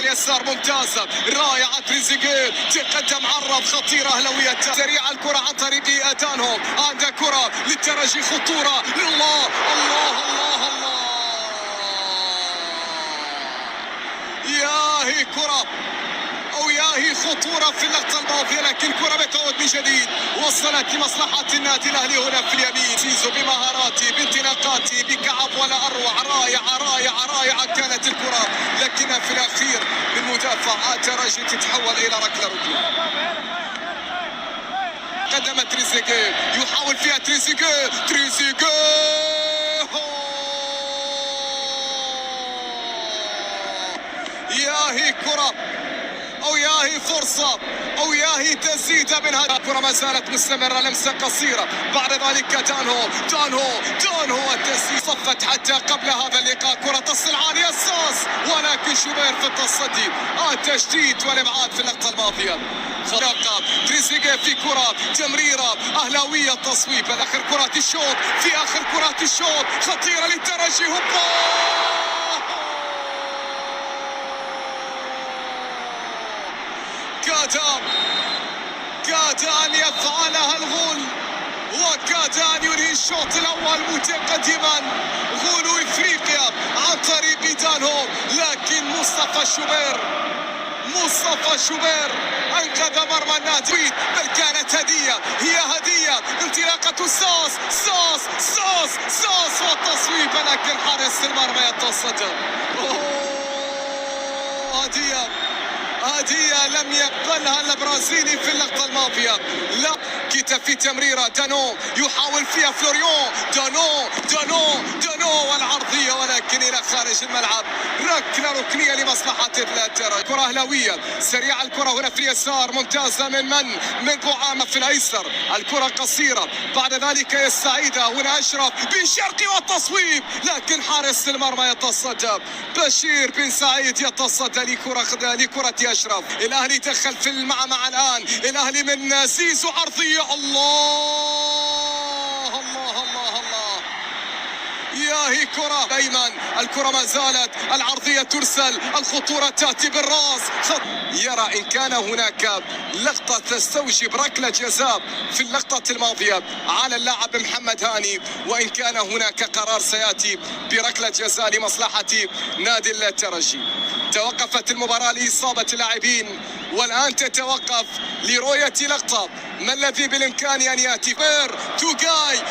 اليسار ممتازة رائعة. تريزيجيه تقدم عرض خطيرة أهلاوية سريعة الكرة عن طريق دانهم. عندها كرة للترجي خطورة. الله الله الله الله ياهي كرة أو ياهي خطورة في اللقطة الماضية، لكن كرة بتعود من جديد وصلت لمصلحة النادي الأهلي هنا في اليمين. زيزو بمهاراته بانطلاقاته بكعب ولا أروع. رائعة رائعة رائعة كانت الكرة، لكنها في الأخير من مدافع الترجي تتحول إلى ركلة ركنية. قدم تريزيجيه يحاول فيها تريزيجيه ياهي كرة أو ياهي فرصة أو ياهي تسديدة من هذا. الكرة ما زالت مستمرة، لمسة قصيرة بعد ذلك دانهو التسديد صفت حتى قبل هذا اللقاء. كرة تصل عالية الصاص ولكن شوبير في التصدي. التشتيت والإبعاد في اللقطة الماضية. خراقة تريزيجيه في كرة تمريرة أهلاوية تصويب. آخر كرات الشوط في آخر كرات الشوط خطيرة للترجي. كاد أن يفعلها الغول وكاد أن ينهي الشوط الأول متقدما غول إفريقيا عن طريق دانهو، لكن مصطفى شوبير أنقذ مرمى النادي. بل كانت هدية، هي هدية. انطلاقة الصاص والتصويب، لكن حارس المرمى يتصدى. هدية لم يقبلها البرازيلي في اللقطة الماضية. لا كيتا في تمريرة دانو يحاول فيها فلوريون. دانو والعرضية ولكن إلى خارج الملعب. ركلة ركنية لمصلحة الترجي. كرة أهلاوية سريعة الكرة هنا في اليسار ممتازة من بوعامة في الأيسر. الكرة قصيرة بعد ذلك السعيدة هنا أشرف بن شرقي والتصويب، لكن حارس المرمى يتصدى. بشير بن سعيد يتصدى لكرة أشرف. الأهلي دخل في المعمعة الآن. الأهلي من زيزو عرضية. الله ياهي كرة أيمن. الكرة ما زالت العرضية ترسل. الخطورة تأتي بالراس. يرى إن كان هناك لقطة تستوجب ركلة جزاء في اللقطة الماضية على اللاعب محمد هاني، وإن كان هناك قرار سيأتي بركلة جزاء لمصلحة نادي الترجي. توقفت المباراة لإصابة اللاعبين والآن تتوقف لرؤية لقطة. ما الذي بالإمكان أن يأتي؟ توغاي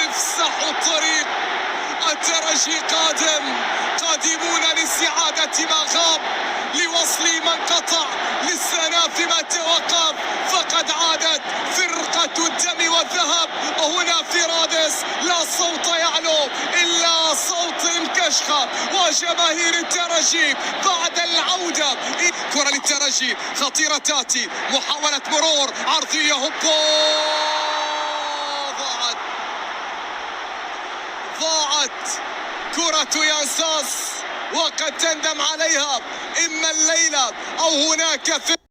افسحوا الطريق. الترجي قادمون لاستعادة ما غاب، لوصل ما انقطع، للسناف ما توقف. فقد عادت فرقة الدم والذهب. وهنا في رادس لا صوت يعلو إلا صوت مكشخة وجماهير الترجي بعد العودة. كرة للترجي خطيرة تأتي. محاولة مرور عرضية ضاعت كرة يانساس وقد تندم عليها إما الليلة أو هناك في